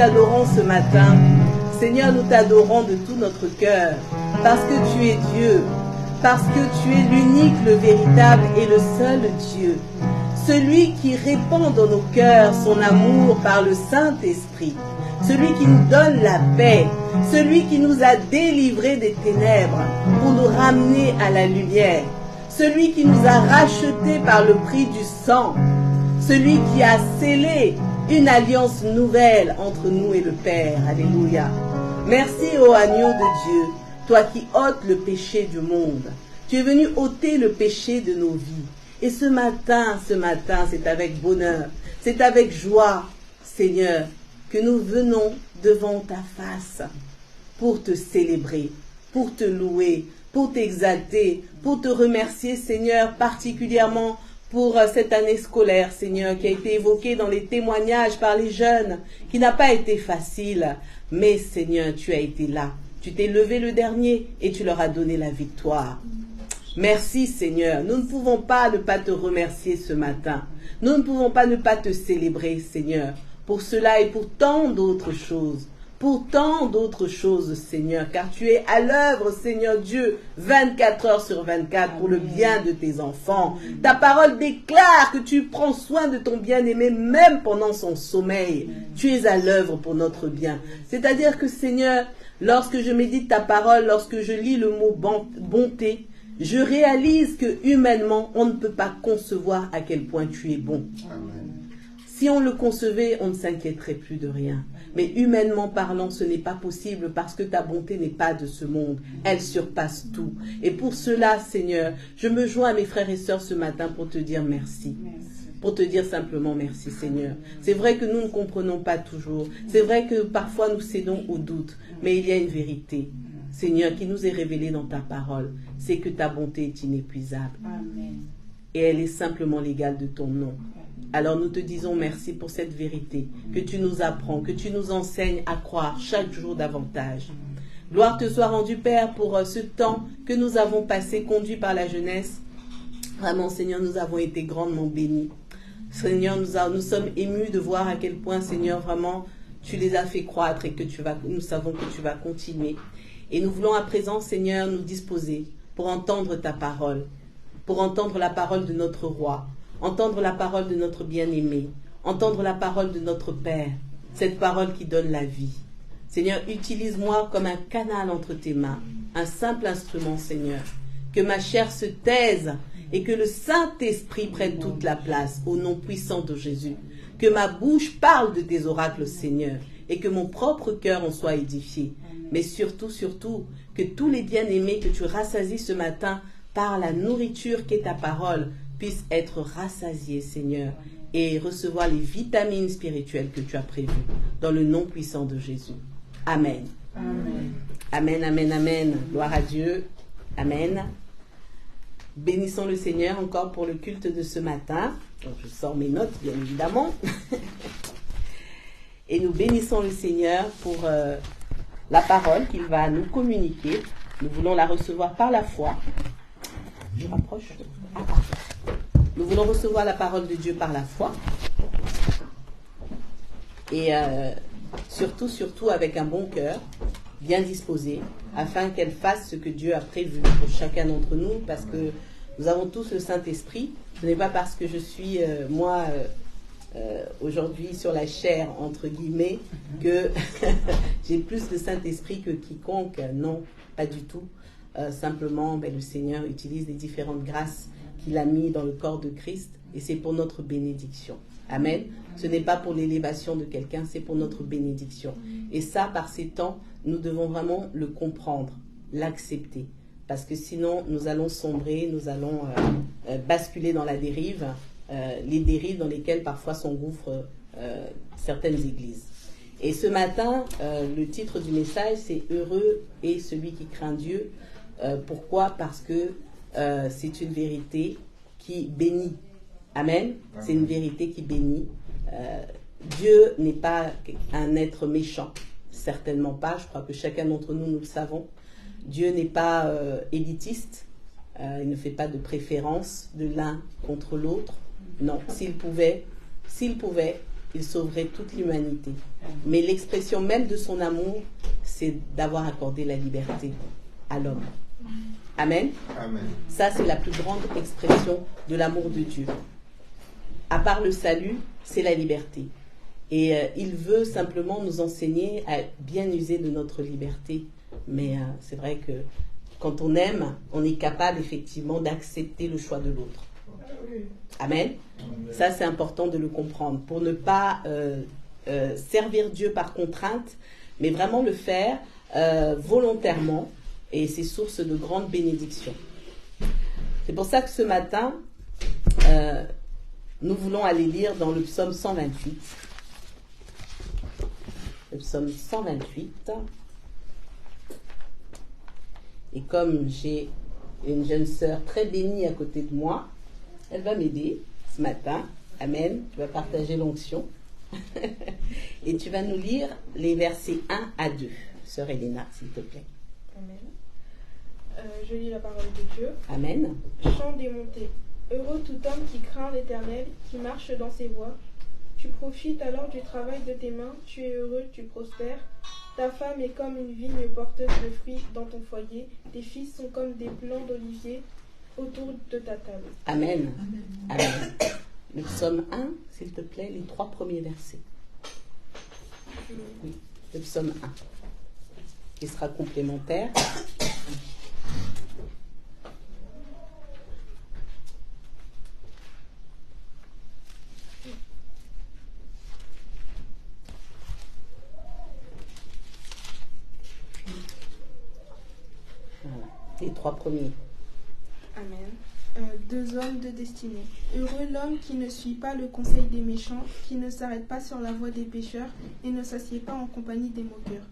t'adorons ce matin. Seigneur, nous t'adorons de tout notre cœur, parce que tu es Dieu, parce que tu es l'unique, le véritable et le seul Dieu. Celui qui répand dans nos cœurs son amour par le Saint-Esprit. Celui qui nous donne la paix. Celui qui nous a délivrés des ténèbres pour nous ramener à la lumière. Celui qui nous a rachetés par le prix du sang. Celui qui a scellé une alliance nouvelle entre nous et le Père. Alléluia. Merci, ô agneau de Dieu, toi qui ôtes le péché du monde. Tu es venu ôter le péché de nos vies. Et ce matin, c'est avec bonheur, c'est avec joie, Seigneur, que nous venons devant ta face pour te célébrer, pour te louer, pour t'exalter, pour te remercier, Seigneur, particulièrement pour cette année scolaire, Seigneur, qui a été évoquée dans les témoignages par les jeunes, qui n'a pas été facile. Mais, Seigneur, tu as été là. Tu t'es levé le dernier et tu leur as donné la victoire. Merci, Seigneur. Nous ne pouvons pas ne pas te remercier ce matin. Nous ne pouvons pas ne pas te célébrer, Seigneur, pour cela et pour tant d'autres choses. Pour tant d'autres choses, Seigneur, car tu es à l'œuvre, Seigneur Dieu, 24 heures sur 24 pour le bien de tes enfants. Ta parole déclare que tu prends soin de ton bien-aimé même pendant son sommeil. Tu es à l'œuvre pour notre bien. C'est-à-dire que, Seigneur, lorsque je médite ta parole, lorsque je lis le mot bonté, je réalise que humainement, on ne peut pas concevoir à quel point tu es bon. Amen. Si on le concevait, on ne s'inquiéterait plus de rien. Mais humainement parlant, ce n'est pas possible parce que ta bonté n'est pas de ce monde. Elle surpasse tout. Et pour cela, Seigneur, je me joins à mes frères et sœurs ce matin pour te dire merci. Pour te dire simplement merci, Seigneur. C'est vrai que nous ne comprenons pas toujours. C'est vrai que parfois nous cédons au doute. Mais il y a une vérité, Seigneur, qui nous est révélée dans ta parole. C'est que ta bonté est inépuisable. Amen. Et elle est simplement l'égale de ton nom. Alors nous te disons merci pour cette vérité que tu nous apprends, que tu nous enseignes à croire chaque jour davantage. Gloire te soit rendue, Père, pour ce temps que nous avons passé, conduit par la jeunesse. Vraiment, Seigneur, nous avons été grandement bénis. Seigneur, nous sommes émus de voir à quel point, Seigneur, vraiment, tu les as fait croître et que nous savons que tu vas continuer. Et nous voulons à présent, Seigneur, nous disposer pour entendre ta parole, pour entendre la parole de notre roi, entendre la parole de notre bien-aimé, entendre la parole de notre Père, cette parole qui donne la vie. Seigneur, utilise-moi comme un canal entre tes mains, un simple instrument, Seigneur. Que ma chair se taise et que le Saint-Esprit prenne toute la place au nom puissant de Jésus. Que ma bouche parle de tes oracles, Seigneur, et que mon propre cœur en soit édifié. Mais surtout, que tous les bien-aimés que tu rassasies ce matin par la nourriture qu'est ta parole puissent être rassasiés, Seigneur, et recevoir les vitamines spirituelles que tu as prévues, dans le nom puissant de Jésus. Amen. Amen. Amen, amen, amen. Gloire à Dieu. Amen. Bénissons le Seigneur encore pour le culte de ce matin. Donc, je sors mes notes, bien évidemment. Et nous bénissons le Seigneur pour la parole qu'il va nous communiquer. Nous voulons la recevoir par la foi. Je rapproche. Nous voulons recevoir la parole de Dieu par la foi. Et surtout avec un bon cœur, bien disposé, afin qu'elle fasse ce que Dieu a prévu pour chacun d'entre nous, parce que nous avons tous le Saint-Esprit. Ce n'est pas parce que je suis, aujourd'hui sur la chair, entre guillemets, que j'ai plus de Saint-Esprit que quiconque. Non, pas du tout. Simplement, le Seigneur utilise les différentes grâces qu'il a mis dans le corps de Christ, et c'est pour notre bénédiction. Amen. Ce n'est pas pour l'élévation de quelqu'un, c'est pour notre bénédiction. Et ça, par ces temps, nous devons vraiment le comprendre, l'accepter. Parce que sinon, nous allons sombrer, nous allons basculer dans la dérive, les dérives dans lesquelles parfois s'engouffrent certaines églises. Et ce matin, le titre du message, c'est « Heureux est celui qui craint Dieu ». Pourquoi ? Parce que c'est une vérité qui bénit. Amen. C'est une vérité qui bénit. Dieu n'est pas un être méchant, certainement pas. Je crois que chacun d'entre nous, nous le savons. Dieu n'est pas élitiste. Il ne fait pas de préférence de l'un contre l'autre. Non, s'il pouvait, il sauverait toute l'humanité. Mais l'expression même de son amour, c'est d'avoir accordé la liberté à l'homme. Amen. Amen. Ça, c'est la plus grande expression de l'amour de Dieu. À part le salut, c'est la liberté. Et il veut simplement nous enseigner à bien user de notre liberté. Mais c'est vrai que quand on aime, on est capable effectivement d'accepter le choix de l'autre. Amen. Ça, c'est important de le comprendre. Pour ne pas servir Dieu par contrainte, mais vraiment le faire volontairement. Et c'est source de grande bénédiction. C'est pour ça que ce matin, nous voulons aller lire dans le psaume 128. Le psaume 128. Et comme j'ai une jeune sœur très bénie à côté de moi, elle va m'aider ce matin. Amen. Tu vas partager l'onction. Et tu vas nous lire les versets 1 à 2. Sœur Elena, s'il te plaît. Amen. Je lis la parole de Dieu. Amen. Chant des montées. Heureux tout homme qui craint l'Éternel, qui marche dans ses voies. Tu profites alors du travail de tes mains, tu es heureux, tu prospères. Ta femme est comme une vigne porteuse de fruits dans ton foyer. Tes fils sont comme des plants d'olivier autour de ta table. Amen. Amen. Le psaume 1, s'il te plaît, les 3 premiers versets. Oui, le psaume 1, qui sera complémentaire. Voilà, les 3 premiers. Amen. 2 hommes de destinée. Heureux l'homme qui ne suit pas le conseil des méchants, qui ne s'arrête pas sur la voie des pécheurs et ne s'assied pas en compagnie des moqueurs,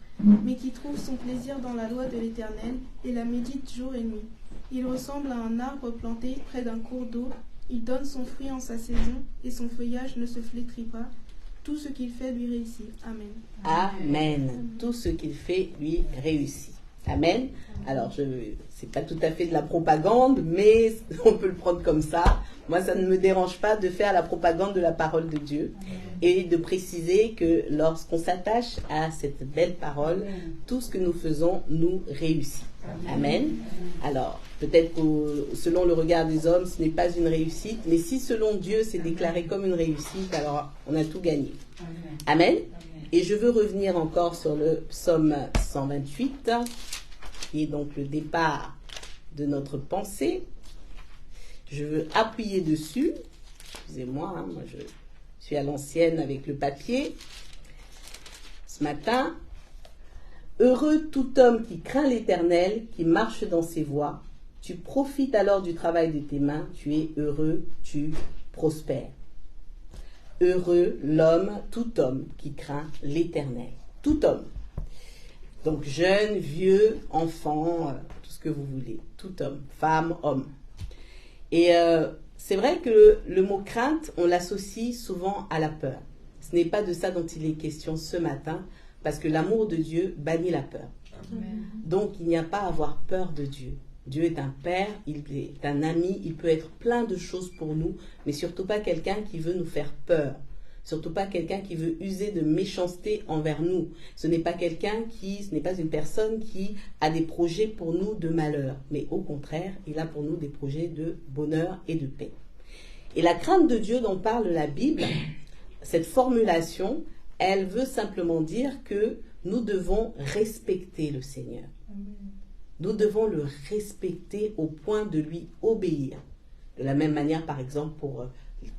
mais qui trouve son plaisir dans la loi de l'Éternel et la médite jour et nuit. Il ressemble à un arbre planté près d'un cours d'eau. Il donne son fruit en sa saison et son feuillage ne se flétrit pas. Tout ce qu'il fait lui réussit. Amen. Amen. Tout ce qu'il fait lui réussit. Amen. Alors, c'est pas tout à fait de la propagande, mais on peut le prendre comme ça. Moi, ça ne me dérange pas de faire la propagande de la parole de Dieu et de préciser que lorsqu'on s'attache à cette belle parole, tout ce que nous faisons nous réussit. Amen. Alors, peut-être que selon le regard des hommes, ce n'est pas une réussite, mais si selon Dieu c'est déclaré comme une réussite, alors on a tout gagné. Amen. Et je veux revenir encore sur le psaume 128, qui est donc le départ de notre pensée. Je veux appuyer dessus. Excusez-moi, moi je suis à l'ancienne avec le papier. Ce matin, heureux tout homme qui craint l'Éternel, qui marche dans ses voies. Tu profites alors du travail de tes mains. Tu es heureux, tu prospères. Heureux l'homme, tout homme qui craint l'Éternel. Tout homme. Donc jeune, vieux, enfant, tout ce que vous voulez. Tout homme, femme, homme. Et c'est vrai que le mot crainte, on l'associe souvent à la peur. Ce n'est pas de ça dont il est question ce matin, parce que l'amour de Dieu bannit la peur. Amen. Donc il n'y a pas à avoir peur de Dieu. Dieu est un père, il est un ami, il peut être plein de choses pour nous, mais surtout pas quelqu'un qui veut nous faire peur. Surtout pas quelqu'un qui veut user de méchanceté envers nous. Ce n'est pas une personne qui a des projets pour nous de malheur. Mais au contraire, il a pour nous des projets de bonheur et de paix. Et la crainte de Dieu dont parle la Bible, cette formulation, elle veut simplement dire que nous devons respecter le Seigneur. Nous devons le respecter au point de lui obéir. De la même manière, par exemple, pour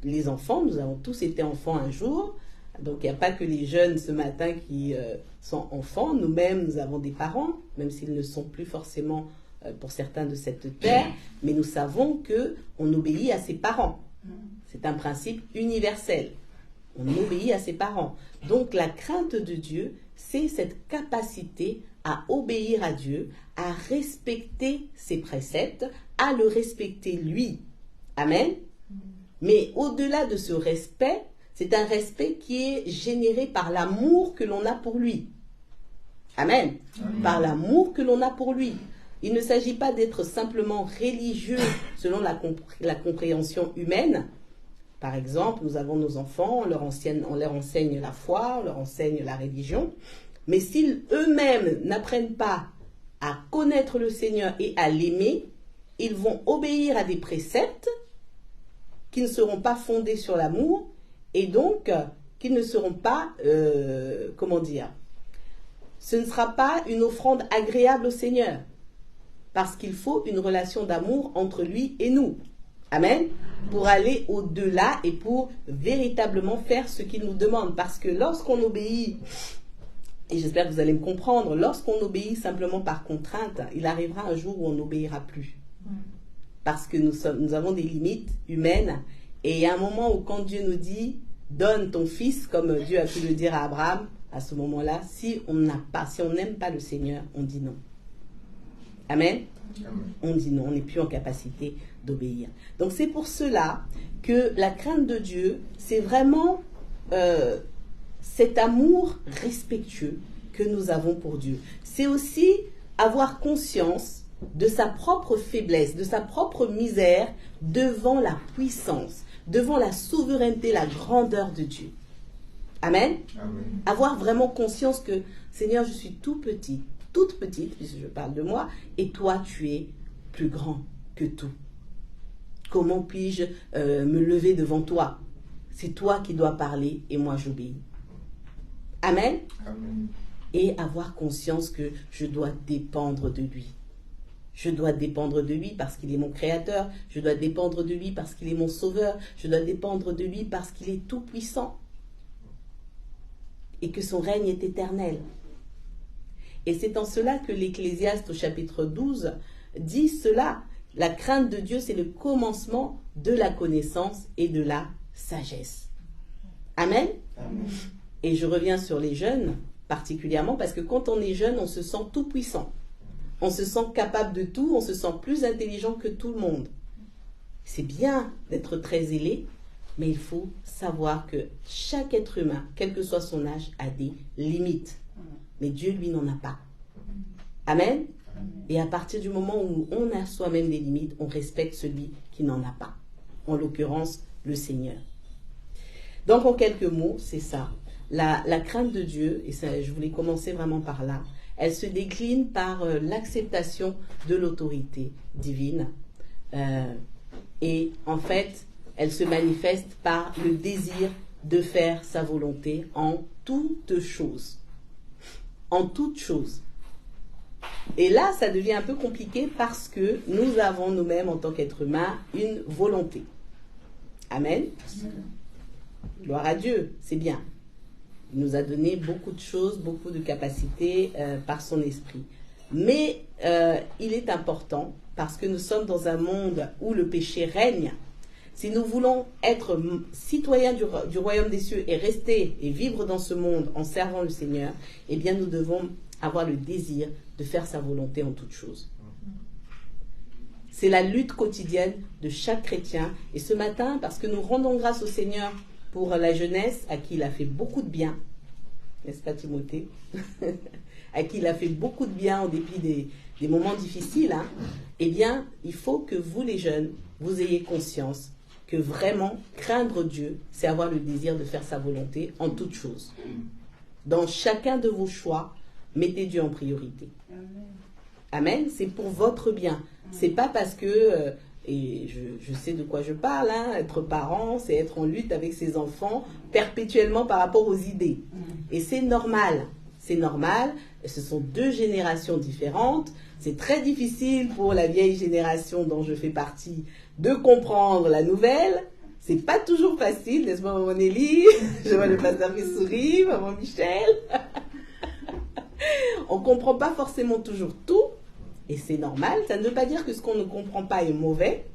les enfants, nous avons tous été enfants un jour, donc il n'y a pas que les jeunes ce matin qui sont enfants, nous-mêmes nous avons des parents, même s'ils ne sont plus forcément pour certains de cette terre, mais nous savons qu'on obéit à ses parents. C'est un principe universel, on obéit à ses parents. Donc la crainte de Dieu, c'est cette capacité à obéir à Dieu, à respecter ses préceptes, à le respecter lui. Amen. Mais au-delà de ce respect, c'est un respect qui est généré par l'amour que l'on a pour lui. Amen. Par l'amour que l'on a pour lui. Il ne s'agit pas d'être simplement religieux selon la compréhension humaine, Par exemple, nous avons nos enfants, on leur enseigne la foi, on leur enseigne la religion. Mais s'ils eux-mêmes n'apprennent pas à connaître le Seigneur et à l'aimer, ils vont obéir à des préceptes qui ne seront pas fondés sur l'amour et donc qui ne seront pas, ce ne sera pas une offrande agréable au Seigneur. Parce qu'il faut une relation d'amour entre lui et nous. Amen. Pour aller au-delà et pour véritablement faire ce qu'il nous demande. Parce que lorsqu'on obéit, et j'espère que vous allez me comprendre, lorsqu'on obéit simplement par contrainte, il arrivera un jour où on n'obéira plus. Parce que nous avons des limites humaines. Et il y a un moment où quand Dieu nous dit, donne ton fils, comme Dieu a pu le dire à Abraham, à ce moment-là, si on n'aime pas le Seigneur, on dit non. Amen. On dit non, on n'est plus en capacité d'obéir. Donc c'est pour cela que la crainte de Dieu, c'est vraiment cet amour respectueux que nous avons pour Dieu. C'est aussi avoir conscience de sa propre faiblesse, de sa propre misère devant la puissance, devant la souveraineté, la grandeur de Dieu. Amen. Amen. Avoir vraiment conscience que, Seigneur, je suis toute petite, puisque je parle de moi, et toi, tu es plus grand que tout. Comment puis-je me lever devant toi? C'est toi qui dois parler et moi j'obéis. Amen. Amen. Et avoir conscience que je dois dépendre de lui. Je dois dépendre de lui parce qu'il est mon créateur. Je dois dépendre de lui parce qu'il est mon sauveur. Je dois dépendre de lui parce qu'il est tout puissant. Et que son règne est éternel. Et c'est en cela que l'Ecclésiaste au chapitre 12 dit cela. La crainte de Dieu, c'est le commencement de la connaissance et de la sagesse. Amen. Amen. Et je reviens sur les jeunes particulièrement parce que quand on est jeune, on se sent tout puissant. On se sent capable de tout, on se sent plus intelligent que tout le monde. C'est bien d'être très zélé, mais il faut savoir que chaque être humain, quel que soit son âge, a des limites. Mais Dieu, lui, n'en a pas. Amen. Et à partir du moment où on a soi-même des limites, on respecte celui qui n'en a pas. En l'occurrence, le Seigneur. Donc, en quelques mots, c'est ça. La crainte de Dieu, et ça, je voulais commencer vraiment par là, elle se décline par l'acceptation de l'autorité divine. Et en fait, elle se manifeste par le désir de faire sa volonté en toutes choses. En toutes choses. Et là, ça devient un peu compliqué parce que nous avons nous-mêmes, en tant qu'êtres humains, une volonté. Amen. Gloire à Dieu, c'est bien. Il nous a donné beaucoup de choses, beaucoup de capacités par son esprit. Mais il est important, parce que nous sommes dans un monde où le péché règne. Si nous voulons être citoyens du royaume des cieux et rester et vivre dans ce monde en servant le Seigneur, eh bien nous devons avoir le désir de faire sa volonté en toutes choses. C'est la lutte quotidienne de chaque chrétien. Et ce matin, parce que nous rendons grâce au Seigneur pour la jeunesse, à qui il a fait beaucoup de bien, n'est-ce pas Timothée? À qui il a fait beaucoup de bien en dépit des moments difficiles, hein, eh bien, il faut que vous les jeunes, vous ayez conscience que vraiment, craindre Dieu, c'est avoir le désir de faire sa volonté en toutes choses. Dans chacun de vos choix, mettez Dieu en priorité. Amen. C'est pour votre bien. C'est pas parce que, et je sais de quoi je parle, hein, être parent, c'est être en lutte avec ses enfants perpétuellement par rapport aux idées. Et c'est normal. C'est normal. Ce sont deux générations différentes. C'est très difficile pour la vieille génération dont je fais partie de comprendre la nouvelle. C'est pas toujours facile, n'est-ce pas, maman Nelly? Je vois le pasteur qui sourit, maman Michel. On comprend pas forcément toujours tout, et c'est normal. Ça ne veut pas dire que ce qu'on ne comprend pas est mauvais.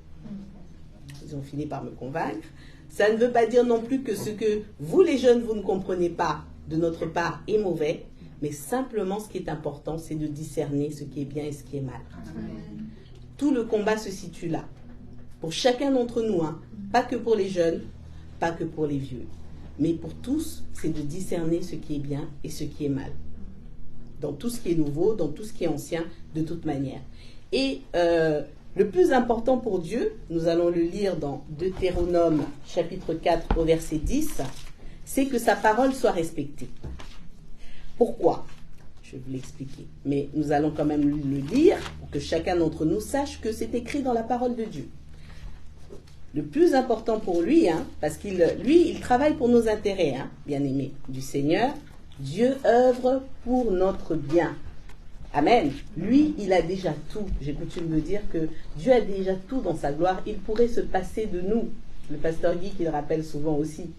Ils ont fini par me convaincre. Ça ne veut pas dire non plus que ce que vous, les jeunes, vous ne comprenez pas de notre part est mauvais, mais simplement ce qui est important, c'est de discerner ce qui est bien et ce qui est mal. Amen. Tout le combat se situe là. Pour chacun d'entre nous, hein, pas que pour les jeunes, pas que pour les vieux, mais pour tous, c'est de discerner ce qui est bien et ce qui est mal. Dans tout ce qui est nouveau, dans tout ce qui est ancien, de toute manière. Et Le plus important pour Dieu, nous allons le lire dans Deutéronome chapitre 4 au verset 10, c'est que sa parole soit respectée. Pourquoi? Je vais vous l'expliquer. Mais nous allons quand même le lire pour que chacun d'entre nous sache que c'est écrit dans la parole de Dieu. Le plus important pour lui, parce qu'il travaille pour nos intérêts, bien-aimés du Seigneur, Dieu œuvre pour notre bien. Amen. Lui, il a déjà tout. J'ai coutume de dire que Dieu a déjà tout dans sa gloire. Il pourrait se passer de nous. Le pasteur Guy qui le rappelle souvent aussi.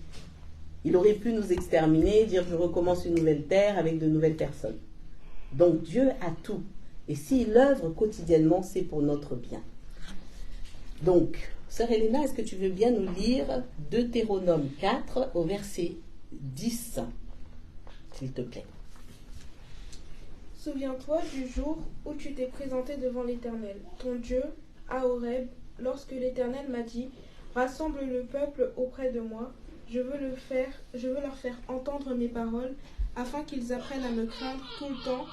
Il aurait pu nous exterminer, dire je recommence une nouvelle terre avec de nouvelles personnes. Donc Dieu a tout. Et s'il œuvre quotidiennement, c'est pour notre bien. Donc, sœur Helena, est-ce que tu veux bien nous lire Deutéronome 4 au verset 10, s'il te plaît? Souviens-toi du jour où tu t'es présenté devant l'Éternel, ton Dieu, à Horeb, lorsque l'Éternel m'a dit « Rassemble le peuple auprès de moi, je veux leur faire entendre mes paroles, afin qu'ils apprennent à me craindre tout le temps,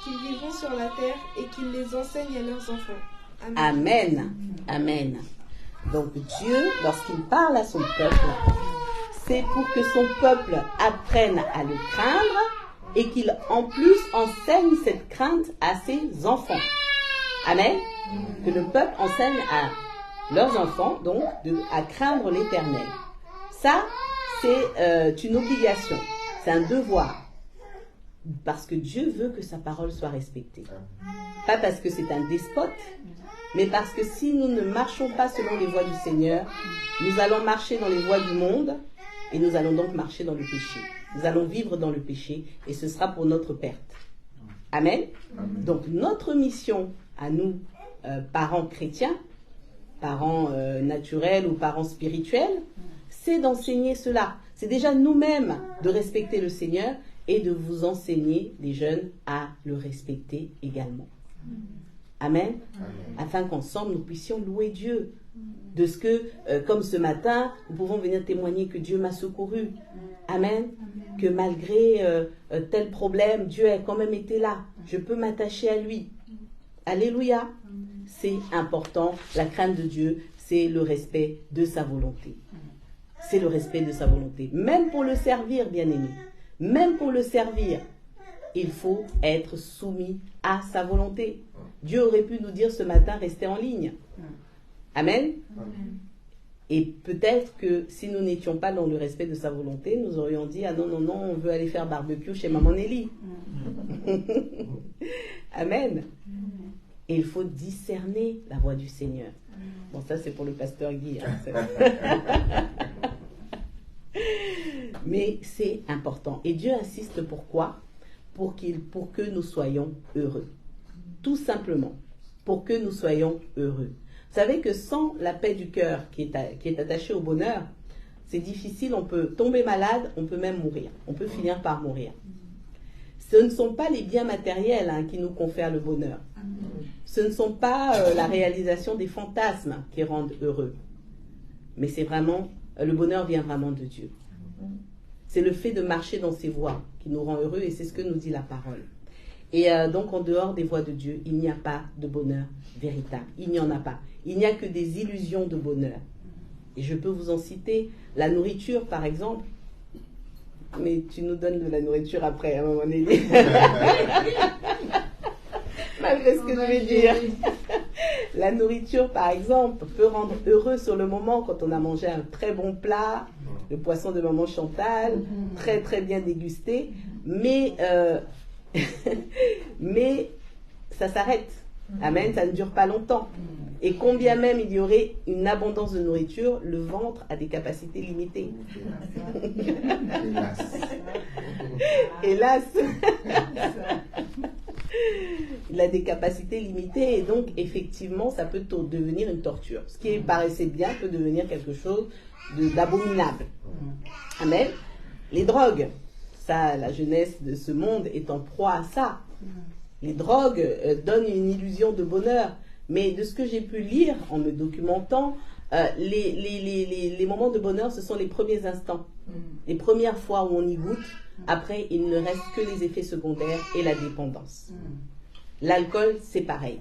qu'ils vivront sur la terre et qu'ils les enseignent à leurs enfants. » Amen. Amen. Donc Dieu, lorsqu'il parle à son peuple, c'est pour que son peuple apprenne à le craindre et qu'il en plus enseigne cette crainte à ses enfants. Amen. Que le peuple enseigne à leurs enfants, donc, à craindre l'Éternel. Ça, c'est une obligation, c'est un devoir. Parce que Dieu veut que sa parole soit respectée. Pas parce que c'est un despote, mais parce que si nous ne marchons pas selon les voies du Seigneur, nous allons marcher dans les voies du monde et nous allons donc marcher dans le péché. Nous allons vivre dans le péché et ce sera pour notre perte. Amen. Donc notre mission à nous, parents chrétiens, parents naturels ou parents spirituels, c'est d'enseigner cela. C'est déjà nous-mêmes de respecter le Seigneur et de vous enseigner, les jeunes, à le respecter également. Amen. Afin qu'ensemble nous puissions louer Dieu. De ce que, comme ce matin, nous pouvons venir témoigner que Dieu m'a secouru. Amen. Que malgré tel problème, Dieu a quand même été là. Je peux m'attacher à lui. Alléluia. C'est important. La crainte de Dieu, c'est le respect de sa volonté. C'est le respect de sa volonté. Même pour le servir, bien-aimé. Même pour le servir, il faut être soumis à sa volonté. Dieu aurait pu nous dire ce matin, restez en ligne. Amen. Et peut-être que si nous n'étions pas dans le respect de sa volonté, nous aurions dit, ah non, non, non, on veut aller faire barbecue chez Maman Nelly. Amen. Et il faut discerner la voix du Seigneur. Bon, ça c'est pour le pasteur Guy. Mais c'est important. Et Dieu insiste pourquoi? Pour que nous soyons heureux. Tout simplement. Pour que nous soyons heureux. Vous savez que sans la paix du cœur qui est attachée au bonheur, c'est difficile, on peut tomber malade, on peut même mourir. On peut finir par mourir. Ce ne sont pas les biens matériels qui nous confèrent le bonheur. Ce ne sont pas la réalisation des fantasmes qui rendent heureux. Mais c'est vraiment, le bonheur vient vraiment de Dieu. C'est le fait de marcher dans ses voies qui nous rend heureux et c'est ce que nous dit la parole. Et donc en dehors des voies de Dieu, il n'y a pas de bonheur véritable. Il n'y en a pas. Il n'y a que des illusions de bonheur. Et je peux vous en citer. La nourriture, par exemple. Mais tu nous donnes de la nourriture après, à un moment donné. Malgré ce que je vais dire. La nourriture, par exemple, peut rendre heureux sur le moment quand on a mangé un très bon plat, le poisson de maman Chantal, très très bien dégusté. Mais ça s'arrête. Amen, ça ne dure pas longtemps. Et combien même il y aurait une abondance de nourriture, le ventre a des capacités limitées. Hélas. Il a des capacités limitées et donc effectivement ça peut devenir une torture. Ce qui paraissait bien peut devenir quelque chose d'abominable. Amen. Les drogues, ça, la jeunesse de ce monde est en proie à ça. Les drogues donnent une illusion de bonheur. Mais de ce que j'ai pu lire en me documentant, les moments de bonheur, ce sont les premiers instants. Les premières fois où on y goûte. Après, il ne reste que les effets secondaires et la dépendance. L'alcool, c'est pareil.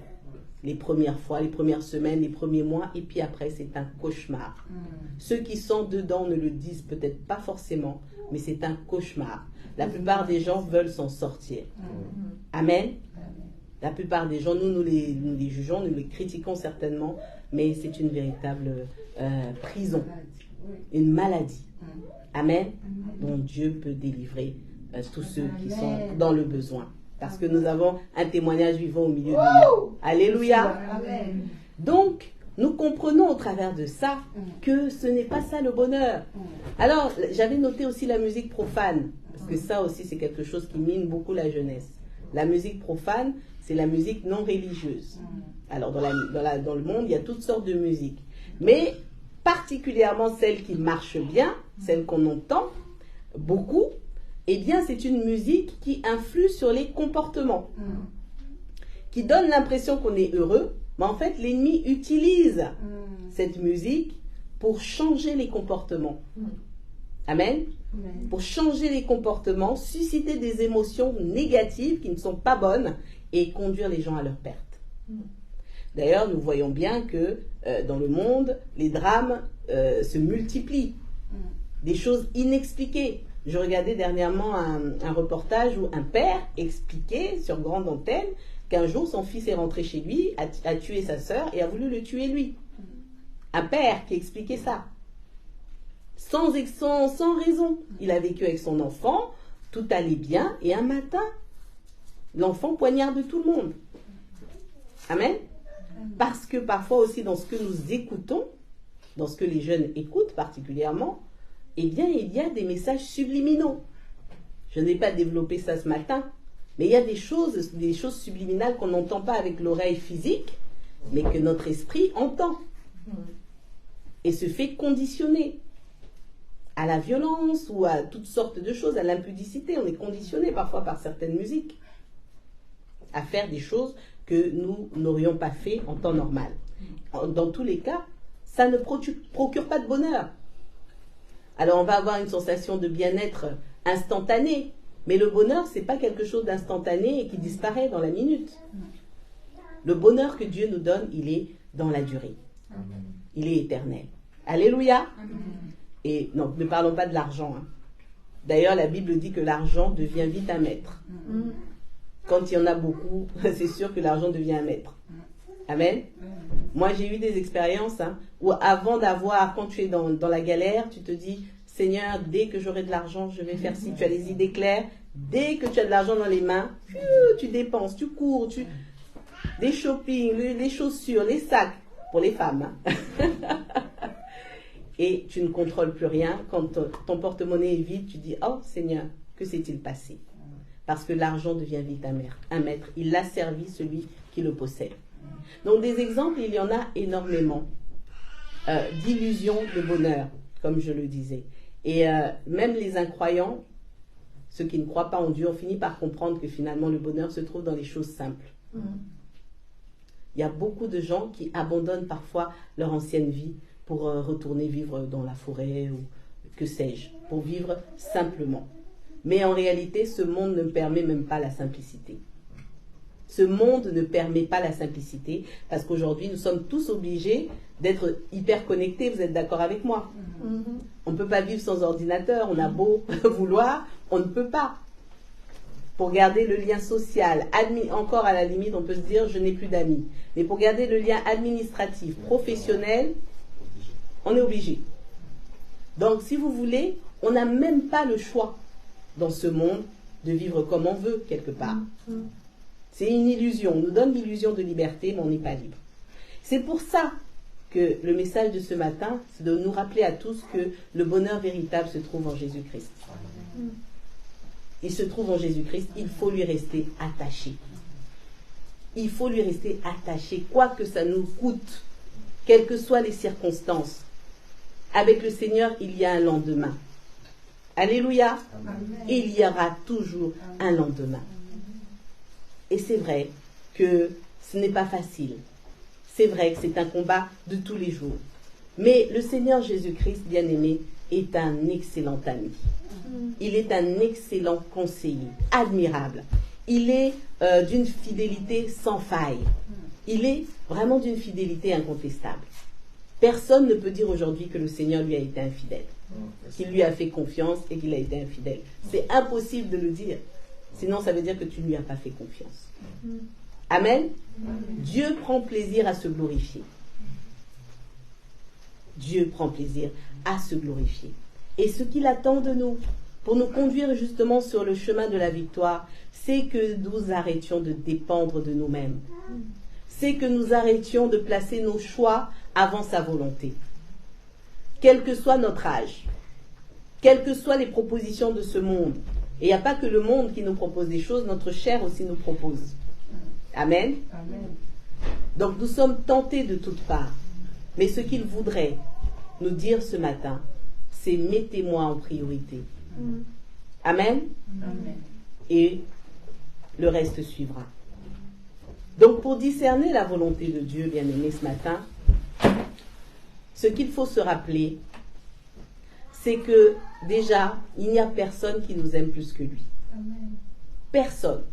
les premières fois, les premières semaines, les premiers mois, et puis après, c'est un cauchemar. Ceux qui sont dedans ne le disent peut-être pas forcément, mais c'est un cauchemar. La plupart des gens veulent s'en sortir. Amen. La plupart des gens, nous les jugeons, nous les critiquons certainement, mais c'est une véritable prison, une maladie. Amen. Dont Dieu peut délivrer tous ceux qui sont dans le besoin. Parce que nous avons un témoignage vivant au milieu de nous. Alléluia. Donc, nous comprenons au travers de ça que ce n'est pas ça le bonheur. Alors, j'avais noté aussi la musique profane. Parce que ça aussi, c'est quelque chose qui mine beaucoup la jeunesse. La musique profane, c'est la musique non religieuse. Alors, dans le monde, il y a toutes sortes de musiques. Mais, particulièrement celle qui marche bien, celle qu'on entend beaucoup, eh bien, c'est une musique qui influe sur les comportements, qui donne l'impression qu'on est heureux, mais en fait, l'ennemi utilise cette musique pour changer les comportements. Amen. Pour changer les comportements, susciter des émotions négatives qui ne sont pas bonnes et conduire les gens à leur perte. D'ailleurs, nous voyons bien que dans le monde, les drames se multiplient. Des choses inexpliquées. Je regardais dernièrement un reportage où un père expliquait sur grande antenne qu'un jour son fils est rentré chez lui, a tué sa sœur et a voulu le tuer lui. Un père qui expliquait ça. Sans raison. Il a vécu avec son enfant, tout allait bien et un matin, l'enfant poignarde tout le monde. Amen. Parce que parfois aussi dans ce que nous écoutons, dans ce que les jeunes écoutent particulièrement, eh bien, il y a des messages subliminaux. Je n'ai pas développé ça ce matin, mais il y a des choses subliminales qu'on n'entend pas avec l'oreille physique, mais que notre esprit entend. Et se fait conditionner à la violence ou à toutes sortes de choses, à l'impudicité. On est conditionné parfois par certaines musiques à faire des choses que nous n'aurions pas fait en temps normal. Dans tous les cas, ça ne procure pas de bonheur. Alors on va avoir une sensation de bien-être instantanée, mais le bonheur, ce n'est pas quelque chose d'instantané et qui disparaît dans la minute. Le bonheur que Dieu nous donne, il est dans la durée. Il est éternel. Alléluia. Et non, ne parlons pas de l'argent. D'ailleurs, la Bible dit que l'argent devient vite un maître. Quand il y en a beaucoup, c'est sûr que l'argent devient un maître. Amen. Moi, j'ai eu des expériences où avant quand tu es dans la galère, tu te dis, Seigneur, dès que j'aurai de l'argent, je vais faire ci. Tu as les idées claires. Dès que tu as de l'argent dans les mains, tu dépenses, tu cours, des shopping, les chaussures, les sacs, pour les femmes. Et tu ne contrôles plus rien. Quand ton porte-monnaie est vide, tu dis, oh Seigneur, que s'est-il passé? Parce que l'argent devient vite un maître. Il a servi celui qui le possède. Donc des exemples, il y en a énormément d'illusions de bonheur, comme je le disais. Et même les incroyants, ceux qui ne croient pas en Dieu, ont fini par comprendre que finalement le bonheur se trouve dans les choses simples. Il y a beaucoup de gens qui abandonnent parfois leur ancienne vie pour retourner vivre dans la forêt ou que sais-je, pour vivre simplement. Mais en réalité, ce monde ne permet même pas la simplicité. Ce monde ne permet pas la simplicité parce qu'aujourd'hui, nous sommes tous obligés d'être hyper connectés. Vous êtes d'accord avec moi? On ne peut pas vivre sans ordinateur. On a beau vouloir, on ne peut pas. Pour garder le lien social, encore à la limite, on peut se dire je n'ai plus d'amis. Mais pour garder le lien administratif, professionnel, on est obligé. Donc, si vous voulez, on n'a même pas le choix dans ce monde de vivre comme on veut, quelque part. C'est une illusion. On nous donne l'illusion de liberté, mais on n'est pas libre. C'est pour ça que le message de ce matin, c'est de nous rappeler à tous que le bonheur véritable se trouve en Jésus-Christ. Il se trouve en Jésus-Christ, il faut lui rester attaché. Il faut lui rester attaché, quoi que ça nous coûte, quelles que soient les circonstances. Avec le Seigneur, il y a un lendemain. Alléluia. Il y aura toujours un lendemain. Et c'est vrai que ce n'est pas facile. C'est vrai que c'est un combat de tous les jours. Mais le Seigneur Jésus-Christ, bien-aimé, est un excellent ami. Il est un excellent conseiller, admirable. Il est d'une fidélité sans faille. il est vraiment d'une fidélité incontestable. Personne ne peut dire aujourd'hui que le Seigneur lui a été infidèle, qu'il lui a fait confiance et qu'il a été infidèle. C'est impossible de le dire. Sinon, ça veut dire que tu ne lui as pas fait confiance. Amen. Dieu prend plaisir à se glorifier. Dieu prend plaisir à se glorifier. Et ce qu'il attend de nous, pour nous conduire justement sur le chemin de la victoire, c'est que nous arrêtions de dépendre de nous-mêmes. C'est que nous arrêtions de placer nos choix avant sa volonté. Quel que soit notre âge, quelles que soient les propositions de ce monde. Et il n'y a pas que le monde qui nous propose des choses, notre chair aussi nous propose. Amen. Amen. Donc nous sommes tentés de toutes parts. Mais ce qu'il voudrait nous dire ce matin, c'est mettez-moi en priorité. Amen. Amen. Et le reste suivra. Donc pour discerner la volonté de Dieu, bien-aimé, ce matin, ce qu'il faut se rappeler, c'est que déjà, il n'y a personne qui nous aime plus que lui. Amen. Personne.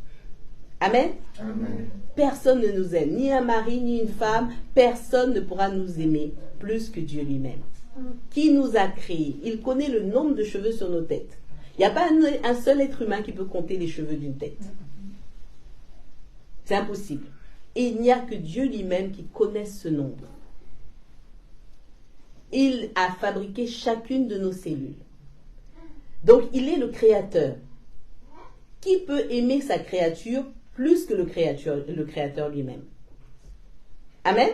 Amen. Amen. Personne ne nous aime, ni un mari, ni une femme, personne ne pourra nous aimer plus que Dieu lui-même. Qui nous a créés? Il connaît le nombre de cheveux sur nos têtes. Il n'y a pas un seul être humain qui peut compter les cheveux d'une tête. C'est impossible. Et il n'y a que Dieu lui-même qui connaisse ce nombre. Il a fabriqué chacune de nos cellules. Donc il est le créateur. Qui peut aimer sa créature plus que le créateur lui-même? Amen.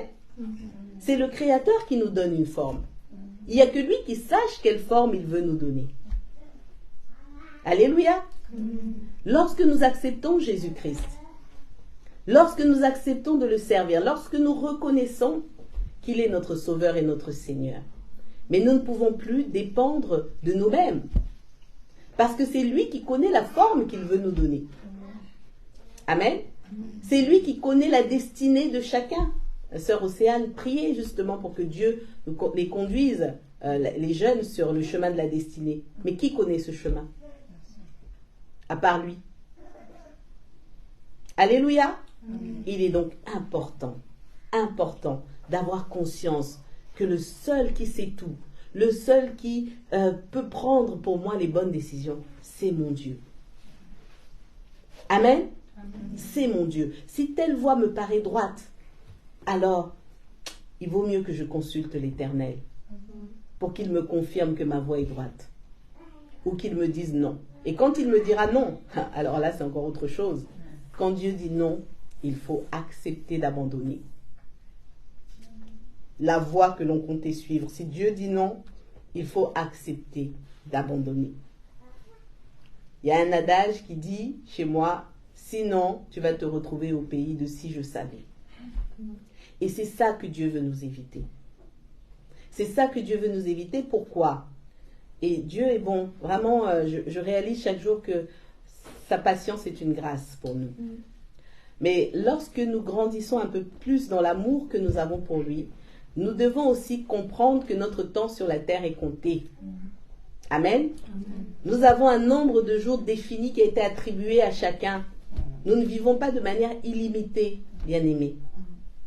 C'est le créateur qui nous donne une forme. Il n'y a que lui qui sache quelle forme il veut nous donner. Alléluia. Lorsque nous acceptons Jésus-Christ, lorsque nous acceptons de le servir, lorsque nous reconnaissons qu'il est notre Sauveur et notre Seigneur, mais nous ne pouvons plus dépendre de nous-mêmes, parce que c'est lui qui connaît la forme qu'il veut nous donner. Amen. C'est lui qui connaît la destinée de chacun. La sœur Océane priait justement pour que Dieu les conduise, les jeunes, sur le chemin de la destinée. Mais qui connaît ce chemin? À part lui. Alléluia. Il est donc important d'avoir conscience que le seul qui sait tout, le seul qui peut prendre pour moi les bonnes décisions, c'est mon Dieu. Amen. C'est mon Dieu. Si telle voie me paraît droite, alors il vaut mieux que je consulte l'Éternel pour qu'il me confirme que ma voie est droite, ou qu'il me dise non. Et quand il me dira non, alors là c'est encore autre chose. Quand Dieu dit non, il faut accepter d'abandonner la voie que l'on comptait suivre. Si Dieu dit non, il faut accepter d'abandonner. Il y a un adage qui dit chez moi, sinon tu vas te retrouver au pays de si je savais. Et c'est ça que Dieu veut nous éviter. C'est ça que Dieu veut nous éviter. Pourquoi? Et Dieu est bon. Vraiment, je réalise chaque jour que sa patience est une grâce pour nous. Mais lorsque nous grandissons un peu plus dans l'amour que nous avons pour lui, nous devons aussi comprendre que notre temps sur la terre est compté. Amen. Nous avons un nombre de jours défini qui a été attribué à chacun. Nous ne vivons pas de manière illimitée, bien-aimés.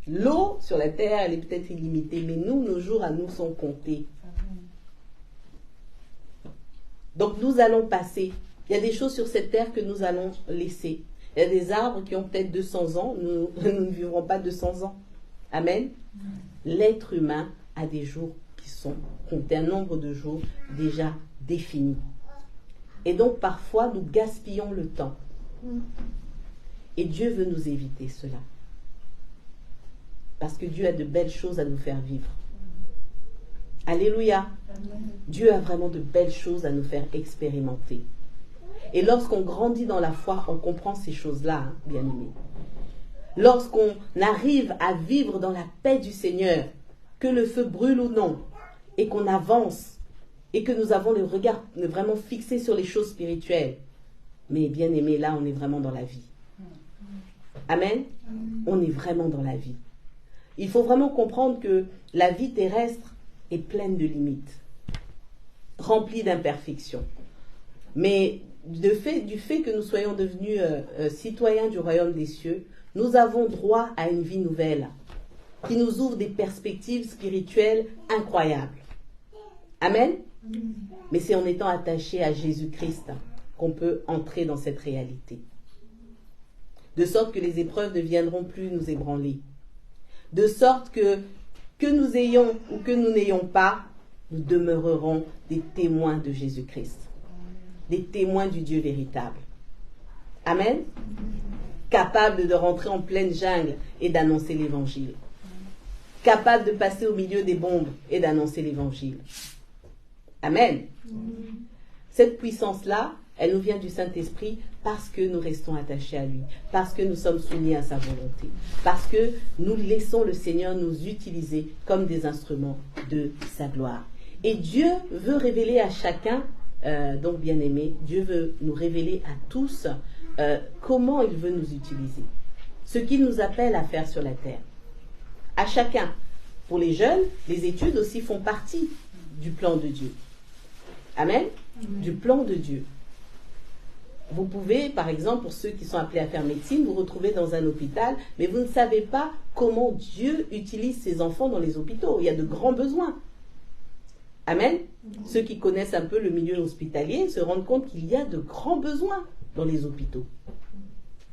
L'eau sur la terre, elle est peut-être illimitée, mais nous, nos jours à nous sont comptés. Donc nous allons passer. Il y a des choses sur cette terre que nous allons laisser. Il y a des arbres qui ont peut-être 200 ans. Nous ne vivrons pas 200 ans. Amen. L'être humain a des jours qui sont comptés, un nombre de jours déjà définis. Et donc parfois nous gaspillons le temps. Et Dieu veut nous éviter cela. Parce que Dieu a de belles choses à nous faire vivre. Alléluia. Dieu a vraiment de belles choses à nous faire expérimenter. Et lorsqu'on grandit dans la foi, on comprend ces choses-là, bien-aimés. Lorsqu'on arrive à vivre dans la paix du Seigneur, que le feu brûle ou non, et qu'on avance, et que nous avons le regard vraiment fixé sur les choses spirituelles, mais bien-aimés, là, on est vraiment dans la vie. Amen. On est vraiment dans la vie. Il faut vraiment comprendre que la vie terrestre est pleine de limites, remplie d'imperfections. Mais du fait que nous soyons devenus citoyens du royaume des cieux, nous avons droit à une vie nouvelle qui nous ouvre des perspectives spirituelles incroyables. Amen. Mais c'est en étant attaché à Jésus-Christ qu'on peut entrer dans cette réalité. De sorte que les épreuves ne viendront plus nous ébranler. De sorte que nous ayons ou que nous n'ayons pas, nous demeurerons des témoins de Jésus-Christ. Des témoins du Dieu véritable. Amen. Capables de rentrer en pleine jungle et d'annoncer l'évangile. Capables de passer au milieu des bombes et d'annoncer l'évangile. Amen. Cette puissance-là, elle nous vient du Saint-Esprit parce que nous restons attachés à lui, parce que nous sommes soumis à sa volonté, parce que nous laissons le Seigneur nous utiliser comme des instruments de sa gloire. Et Dieu veut révéler à chacun, donc bien-aimé, Dieu veut nous révéler à tous comment il veut nous utiliser, ce qu'il nous appelle à faire sur la terre. À chacun. Pour les jeunes, les études aussi font partie du plan de Dieu. Amen. Du plan de Dieu. Vous pouvez, par exemple, pour ceux qui sont appelés à faire médecine, vous retrouver dans un hôpital, mais vous ne savez pas comment Dieu utilise ses enfants dans les hôpitaux. Il y a de grands besoins. Amen. Ceux qui connaissent un peu le milieu hospitalier se rendent compte qu'il y a de grands besoins dans les hôpitaux.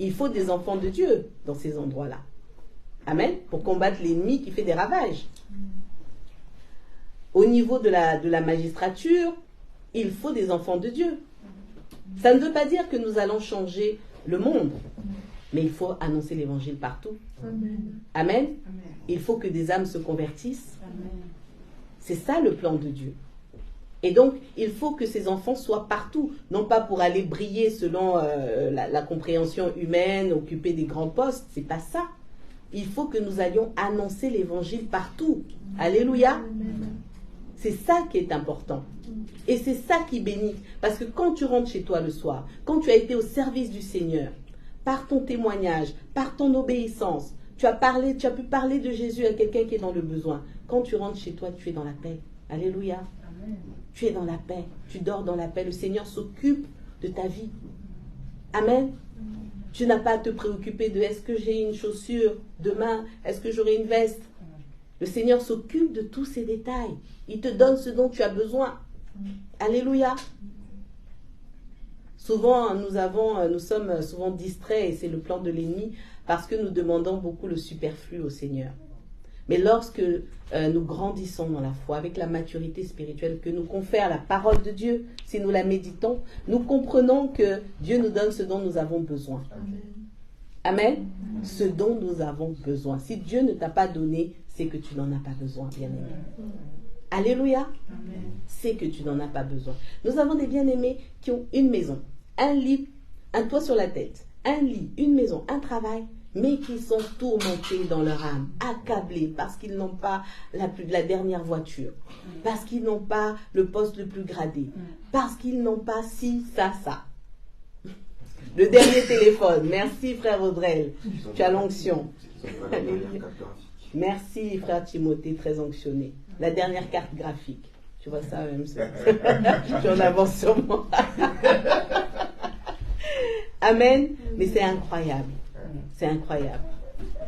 Il faut des enfants de Dieu dans ces endroits-là. Amen. Pour combattre l'ennemi qui fait des ravages. Au niveau de la magistrature, il faut des enfants de Dieu. Ça ne veut pas dire que nous allons changer le monde, mais il faut annoncer l'évangile partout. Amen. Amen. Il faut que des âmes se convertissent. Amen. C'est ça le plan de Dieu. Et donc, il faut que ces enfants soient partout, non pas pour aller briller selon la compréhension humaine, occuper des grands postes, c'est pas ça. Il faut que nous allions annoncer l'évangile partout. Alléluia. Amen. C'est ça qui est important. Et c'est ça qui bénit. Parce que quand tu rentres chez toi le soir, quand tu as été au service du Seigneur, par ton témoignage, par ton obéissance, tu as pu parler de Jésus à quelqu'un qui est dans le besoin. Quand tu rentres chez toi, tu es dans la paix. Alléluia. Amen. Tu es dans la paix. Tu dors dans la paix. Le Seigneur s'occupe de ta vie. Amen. Tu n'as pas à te préoccuper de est-ce que j'ai une chaussure demain, est-ce que j'aurai une veste. Le Seigneur s'occupe de tous ces détails. Il te donne ce dont tu as besoin. Alléluia. Souvent, nous sommes souvent distraits, et c'est le plan de l'ennemi, parce que nous demandons beaucoup le superflu au Seigneur. Mais lorsque nous grandissons dans la foi, avec la maturité spirituelle que nous confère la parole de Dieu, si nous la méditons, nous comprenons que Dieu nous donne ce dont nous avons besoin. Amen. Amen. Ce dont nous avons besoin. Si Dieu ne t'a pas donné, c'est que tu n'en as pas besoin, bien-aimé. Alléluia. Amen. C'est que tu n'en as pas besoin. Nous avons des bien-aimés qui ont une maison, un lit, un toit sur la tête, un lit, une maison, un travail, mais qui sont tourmentés dans leur âme, accablés parce qu'ils n'ont pas la dernière voiture, parce qu'ils n'ont pas le poste le plus gradé, parce qu'ils n'ont pas ci, ça. Le dernier téléphone. Merci, frère Audrey. Tu as l'onction. Merci, frère Timothée, très onctionné. La dernière carte graphique. Tu vois ça, même ça. J'en avance sur moi. Amen. Mais c'est incroyable. C'est incroyable.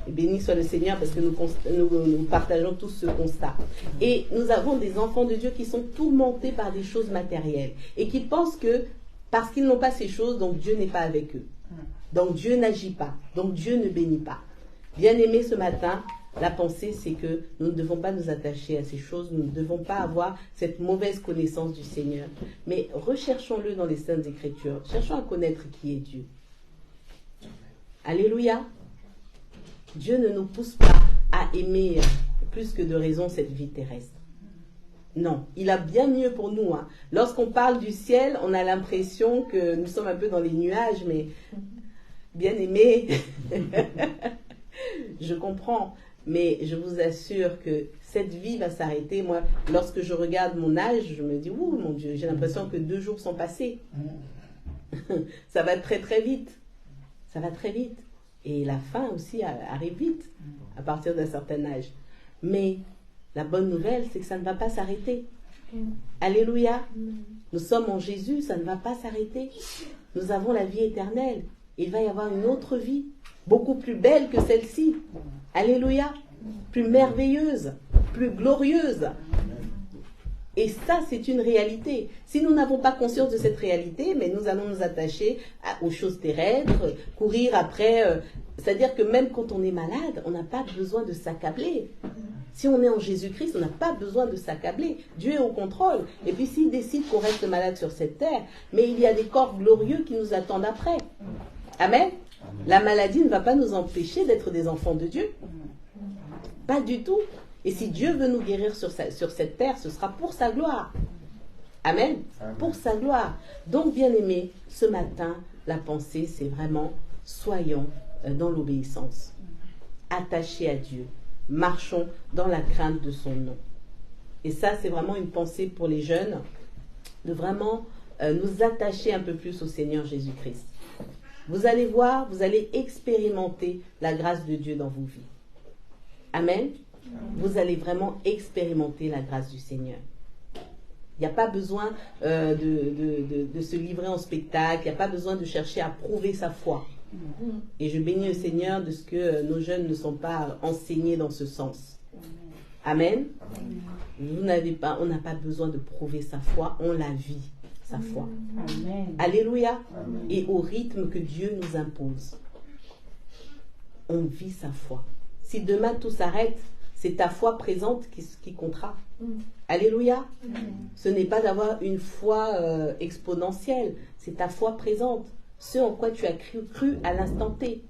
Et béni soit le Seigneur parce que nous partageons tous ce constat. Et nous avons des enfants de Dieu qui sont tourmentés par des choses matérielles et qui pensent que parce qu'ils n'ont pas ces choses, donc Dieu n'est pas avec eux. Donc Dieu n'agit pas. Donc Dieu ne bénit pas. Bien-aimés, ce matin, la pensée, c'est que nous ne devons pas nous attacher à ces choses. Nous ne devons pas avoir cette mauvaise connaissance du Seigneur. Mais recherchons-le dans les Saintes Écritures. Cherchons à connaître qui est Dieu. Alléluia. Dieu ne nous pousse pas à aimer plus que de raison cette vie terrestre. Non, il a bien mieux pour nous. Lorsqu'on parle du ciel, on a l'impression que nous sommes un peu dans les nuages, mais bien aimé, je comprends, mais je vous assure que cette vie va s'arrêter. Moi, lorsque je regarde mon âge, je me dis, ouh mon Dieu, j'ai l'impression que 2 jours sont passés. Ça va très très vite. Ça va très vite. Et la fin aussi arrive vite, à partir d'un certain âge. Mais la bonne nouvelle, c'est que ça ne va pas s'arrêter. Alléluia. Nous sommes en Jésus, ça ne va pas s'arrêter. Nous avons la vie éternelle. Il va y avoir une autre vie, beaucoup plus belle que celle-ci. Alléluia. Plus merveilleuse, plus glorieuse. Et ça, c'est une réalité. Si nous n'avons pas conscience de cette réalité, mais nous allons nous attacher aux choses terrestres, courir après. C'est-à-dire que même quand on est malade, on n'a pas besoin de s'accabler. Si on est en Jésus-Christ, on n'a pas besoin de s'accabler. Dieu est au contrôle. Et puis s'il décide qu'on reste malade sur cette terre, mais il y a des corps glorieux qui nous attendent après. Amen. La maladie ne va pas nous empêcher d'être des enfants de Dieu. Pas du tout. Et si Dieu veut nous guérir sur cette terre, ce sera pour sa gloire. Amen. Pour sa gloire. Donc, bien-aimés, ce matin, la pensée, c'est vraiment soyons dans l'obéissance. Attachés à Dieu. Marchons dans la crainte de son nom. Et ça, c'est vraiment une pensée pour les jeunes, de vraiment nous attacher un peu plus au Seigneur Jésus-Christ. Vous allez voir, vous allez expérimenter la grâce de Dieu dans vos vies. Amen. Vous allez vraiment expérimenter la grâce du Seigneur. Il n'y a pas besoin de se livrer en spectacle, il n'y a pas besoin de chercher à prouver sa foi. Et je bénis le Seigneur de ce que nos jeunes ne sont pas enseignés dans ce sens. Amen. On n'a pas besoin de prouver sa foi, on la vit, sa foi. Amen. Alléluia. Amen. Et au rythme que Dieu nous impose. On vit sa foi. Si demain tout s'arrête, c'est ta foi présente qui comptera. Alléluia. Ce n'est pas d'avoir une foi exponentielle, c'est ta foi présente. Ce en quoi tu as cru à l'instant T.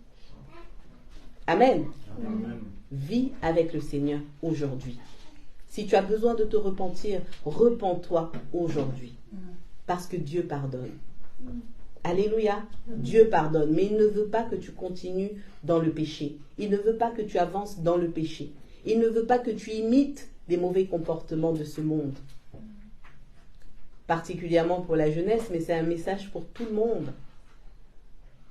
Amen. Amen. Vis avec le Seigneur aujourd'hui. Si tu as besoin de te repentir, repens-toi aujourd'hui. Parce que Dieu pardonne. Alléluia. Dieu pardonne. Mais il ne veut pas que tu continues dans le péché. Il ne veut pas que tu avances dans le péché. Il ne veut pas que tu imites des mauvais comportements de ce monde. Particulièrement pour la jeunesse, mais c'est un message pour tout le monde.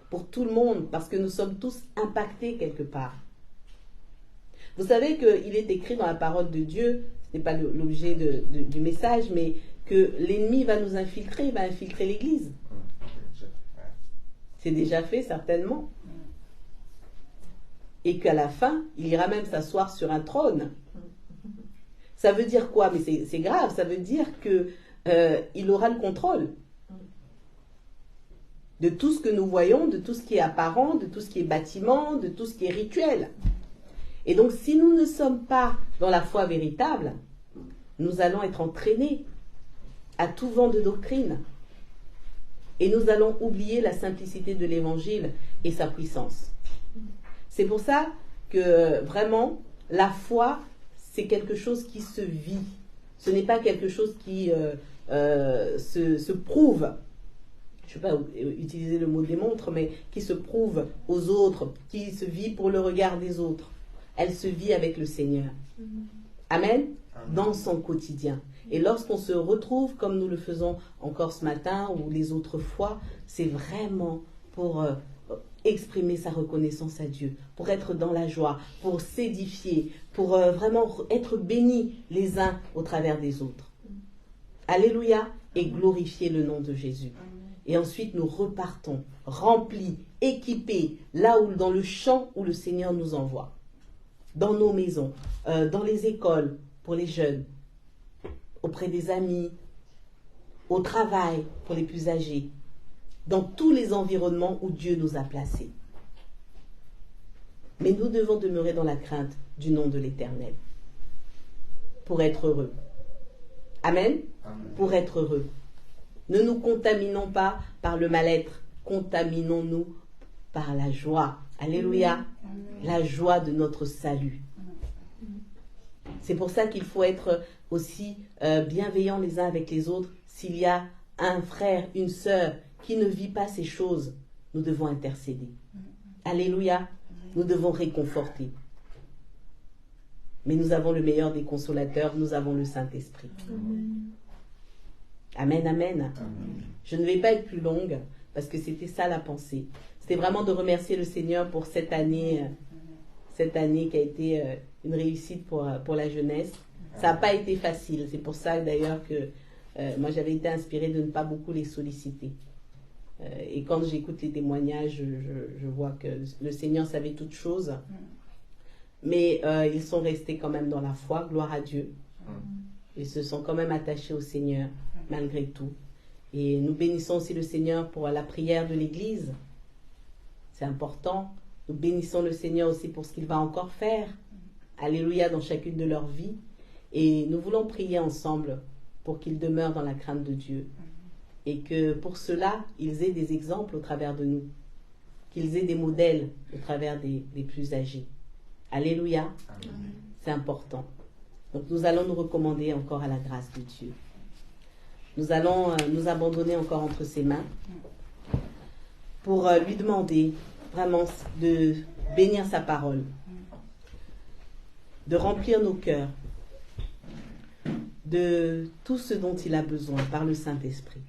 Pour tout le monde, parce que nous sommes tous impactés quelque part. Vous savez qu'il est écrit dans la parole de Dieu, ce n'est pas l'objet du message, mais que l'ennemi va nous infiltrer, il va infiltrer l'Église. C'est déjà fait, certainement. Et qu'à la fin, il ira même s'asseoir sur un trône. Ça veut dire quoi? Mais c'est grave, ça veut dire qu'il aura le contrôle de tout ce que nous voyons, de tout ce qui est apparent, de tout ce qui est bâtiment, de tout ce qui est rituel. Et donc, si nous ne sommes pas dans la foi véritable, nous allons être entraînés à tout vent de doctrine. Et nous allons oublier la simplicité de l'Évangile et sa puissance. C'est pour ça que vraiment, la foi, c'est quelque chose qui se vit. Ce n'est pas quelque chose qui se prouve. Je ne vais pas utiliser le mot démontre, mais qui se prouve aux autres, qui se vit pour le regard des autres. Elle se vit avec le Seigneur. Amen. Dans son quotidien. Et lorsqu'on se retrouve comme nous le faisons encore ce matin ou les autres fois, c'est vraiment pour exprimer sa reconnaissance à Dieu, pour être dans la joie, pour s'édifier, pour vraiment être bénis les uns au travers des autres. Alléluia. Et glorifier le nom de Jésus. Et ensuite, nous repartons, remplis, équipés, là où, dans le champ où le Seigneur nous envoie. Dans nos maisons, dans les écoles, pour les jeunes, auprès des amis, au travail, pour les plus âgés, dans tous les environnements où Dieu nous a placés. Mais nous devons demeurer dans la crainte du nom de l'Éternel, pour être heureux. Amen. Amen. Pour être heureux. Ne nous contaminons pas par le mal-être, contaminons-nous par la joie. Alléluia. La joie de notre salut. C'est pour ça qu'il faut être aussi bienveillants les uns avec les autres. S'il y a un frère, une sœur qui ne vit pas ces choses, nous devons intercéder. Alléluia. Nous devons réconforter. Mais nous avons le meilleur des consolateurs, nous avons le Saint-Esprit. Amen, amen. Je ne vais pas être plus longue parce que c'était ça la pensée. C'était vraiment de remercier le Seigneur pour cette année qui a été une réussite pour la jeunesse. Ça n'a pas été facile. C'est pour ça d'ailleurs que moi j'avais été inspirée de ne pas beaucoup les solliciter. Et quand j'écoute les témoignages, je vois que le Seigneur savait toutes choses. Mais ils sont restés quand même dans la foi, gloire à Dieu. Ils se sont quand même attachés au Seigneur, malgré tout. Et nous bénissons aussi le Seigneur pour la prière de l'Église. C'est important. Nous bénissons le Seigneur aussi pour ce qu'il va encore faire. Alléluia, dans chacune de leurs vies. Et nous voulons prier ensemble pour qu'ils demeurent dans la crainte de Dieu. Et que pour cela, ils aient des exemples au travers de nous. Qu'ils aient des modèles au travers des plus âgés. Alléluia. C'est important. Donc nous allons nous recommander encore à la grâce de Dieu. Nous allons nous abandonner encore entre ses mains pour lui demander vraiment de bénir sa parole, de remplir nos cœurs de tout ce dont il a besoin par le Saint-Esprit.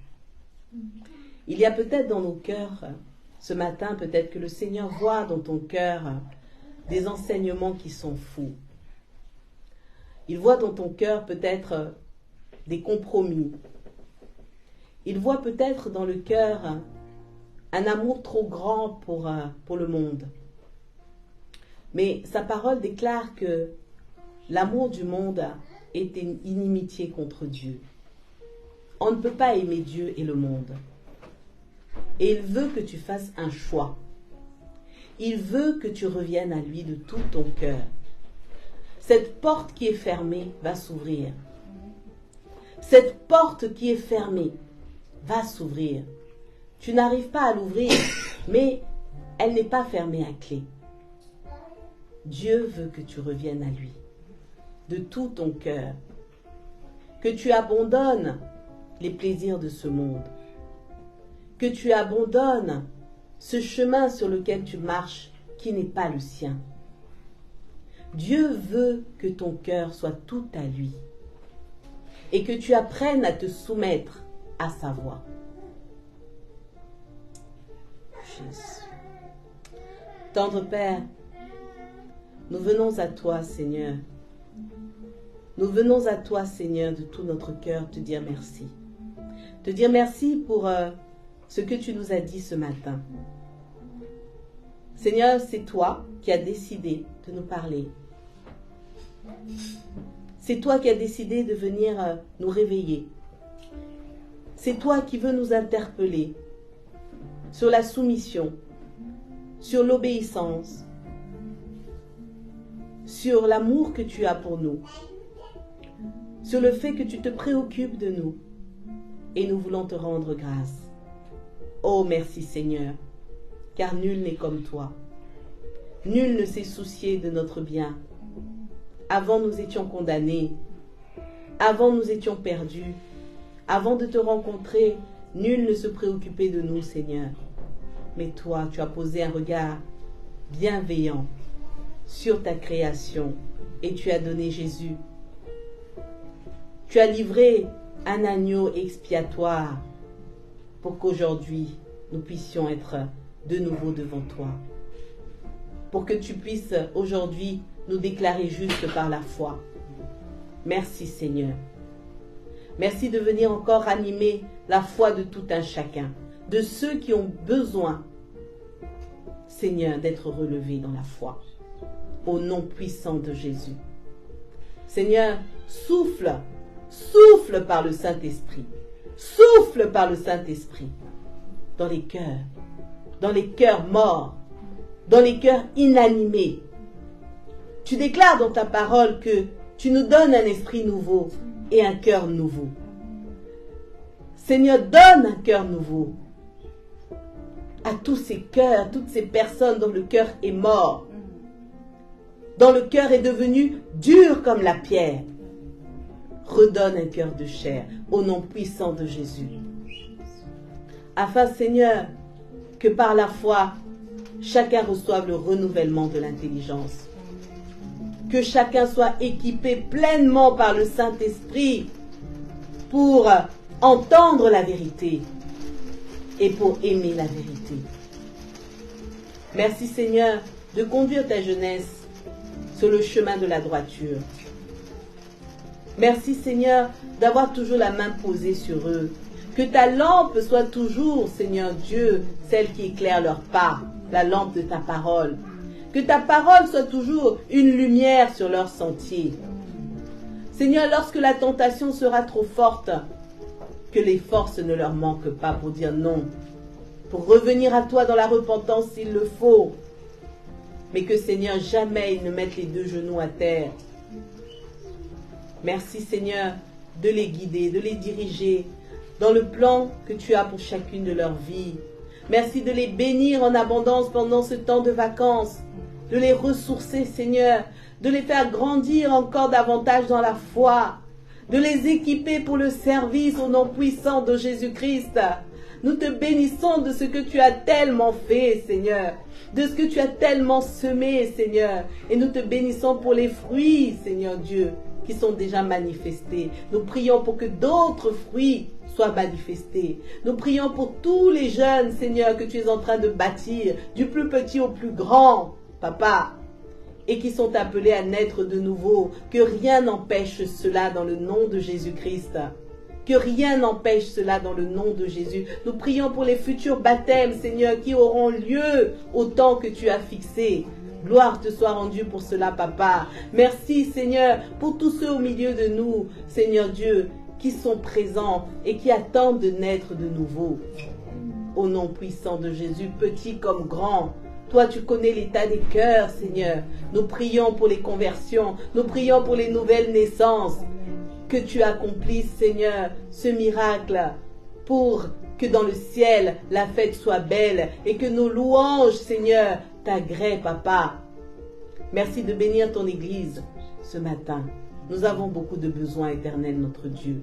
Il y a peut-être dans nos cœurs, ce matin, peut-être que le Seigneur voit dans ton cœur des enseignements qui sont fous. Il voit dans ton cœur peut-être des compromis. Il voit peut-être dans le cœur un amour trop grand pour le monde. Mais sa parole déclare que l'amour du monde est une inimitié contre Dieu. On ne peut pas aimer Dieu et le monde. Et il veut que tu fasses un choix. Il veut que tu reviennes à lui de tout ton cœur. Cette porte qui est fermée va s'ouvrir. Cette porte qui est fermée va s'ouvrir. Tu n'arrives pas à l'ouvrir, mais elle n'est pas fermée à clé. Dieu veut que tu reviennes à lui de tout ton cœur. Que tu abandonnes les plaisirs de ce monde. Que tu abandonnes ce chemin sur lequel tu marches qui n'est pas le sien. Dieu veut que ton cœur soit tout à lui et que tu apprennes à te soumettre à sa voix. Jésus. Tendre Père, nous venons à toi, Seigneur. Nous venons à toi, Seigneur, de tout notre cœur, te dire merci. Te dire merci pour ce que tu nous as dit ce matin. Seigneur, c'est toi qui as décidé de nous parler. C'est toi qui as décidé de venir nous réveiller. C'est toi qui veux nous interpeller sur la soumission, sur l'obéissance, sur l'amour que tu as pour nous, sur le fait que tu te préoccupes de nous. Et nous voulons te rendre grâce. Oh, merci Seigneur, car nul n'est comme toi. Nul ne s'est soucié de notre bien. Avant, nous étions condamnés. Avant, nous étions perdus. Avant de te rencontrer, nul ne se préoccupait de nous, Seigneur. Mais toi, tu as posé un regard bienveillant sur ta création et tu as donné Jésus. Tu as livré un agneau expiatoire pour qu'aujourd'hui, nous puissions être de nouveau devant toi. Pour que tu puisses aujourd'hui nous déclarer justes par la foi. Merci Seigneur. Merci de venir encore animer la foi de tout un chacun, de ceux qui ont besoin, Seigneur, d'être relevés dans la foi, au nom puissant de Jésus. Seigneur, souffle par le Saint-Esprit, souffle par le Saint-Esprit dans les cœurs morts, dans les cœurs inanimés. Tu déclares dans ta parole que tu nous donnes un esprit nouveau et un cœur nouveau. Seigneur, donne un cœur nouveau à tous ces cœurs, toutes ces personnes dont le cœur est mort, dont le cœur est devenu dur comme la pierre. Redonne un cœur de chair au nom puissant de Jésus. Afin, Seigneur, que par la foi, chacun reçoive le renouvellement de l'intelligence. Que chacun soit équipé pleinement par le Saint-Esprit pour entendre la vérité et pour aimer la vérité. Merci Seigneur de conduire ta jeunesse sur le chemin de la droiture. Merci Seigneur d'avoir toujours la main posée sur eux. Que ta lampe soit toujours, Seigneur Dieu, celle qui éclaire leur pas, la lampe de ta parole. Que ta parole soit toujours une lumière sur leur sentier. Seigneur, lorsque la tentation sera trop forte, que les forces ne leur manquent pas pour dire non, pour revenir à toi dans la repentance s'il le faut. Mais que Seigneur, jamais ils ne mettent les deux genoux à terre. Merci Seigneur de les guider, de les diriger dans le plan que tu as pour chacune de leurs vies. Merci de les bénir en abondance pendant ce temps de vacances, de les ressourcer Seigneur, de les faire grandir encore davantage dans la foi, de les équiper pour le service au nom puissant de Jésus-Christ. Nous te bénissons de ce que tu as tellement fait, Seigneur, de ce que tu as tellement semé, Seigneur. Et nous te bénissons pour les fruits, Seigneur Dieu, qui sont déjà manifestés. Nous prions pour que d'autres fruits soient manifestés. Nous prions pour tous les jeunes, Seigneur, que tu es en train de bâtir, du plus petit au plus grand, Papa, et qui sont appelés à naître de nouveau. Que rien n'empêche cela dans le nom de Jésus-Christ. Que rien n'empêche cela dans le nom de Jésus. Nous prions pour les futurs baptêmes, Seigneur, qui auront lieu au temps que tu as fixé. Gloire te soit rendue pour cela, Papa. Merci, Seigneur, pour tous ceux au milieu de nous, Seigneur Dieu, qui sont présents et qui attendent de naître de nouveau. Au nom puissant de Jésus, petit comme grand, toi, tu connais l'état des cœurs, Seigneur. Nous prions pour les conversions. Nous prions pour les nouvelles naissances. Que tu accomplisses, Seigneur, ce miracle pour que dans le ciel, la fête soit belle et que nos louanges, Seigneur, t'agréent, Papa. Merci de bénir ton Église ce matin. Nous avons beaucoup de besoins éternels, notre Dieu.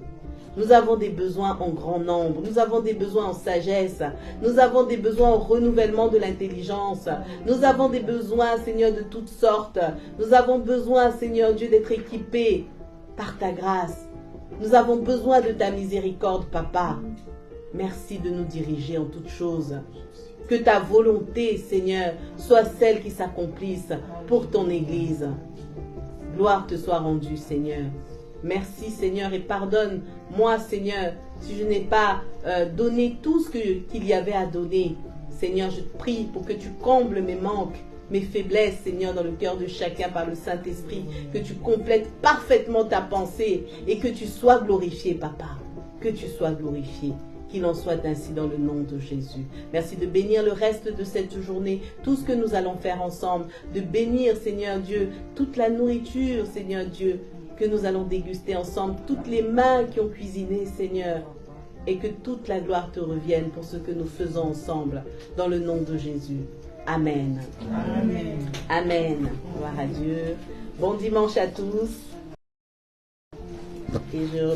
Nous avons des besoins en grand nombre. Nous avons des besoins en sagesse. Nous avons des besoins au renouvellement de l'intelligence. Nous avons des besoins, Seigneur, de toutes sortes. Nous avons besoin, Seigneur Dieu, d'être équipés par ta grâce. Nous avons besoin de ta miséricorde, Papa. Merci de nous diriger en toutes choses. Que ta volonté, Seigneur, soit celle qui s'accomplisse pour ton Église. Gloire te soit rendue, Seigneur. Merci, Seigneur, et pardonne-moi, Seigneur, si je n'ai pas donné tout ce qu'il y avait à donner. Seigneur, je te prie pour que tu combles mes manques, mes faiblesses, Seigneur, dans le cœur de chacun par le Saint-Esprit, que tu complètes parfaitement ta pensée et que tu sois glorifié, Papa, que tu sois glorifié. Qu'il en soit ainsi dans le nom de Jésus. Merci de bénir le reste de cette journée, tout ce que nous allons faire ensemble, de bénir, Seigneur Dieu, toute la nourriture, Seigneur Dieu, que nous allons déguster ensemble, toutes les mains qui ont cuisiné, Seigneur, et que toute la gloire te revienne pour ce que nous faisons ensemble, dans le nom de Jésus. Amen. Amen. Amen. Gloire à Dieu. Bon dimanche à tous. Et je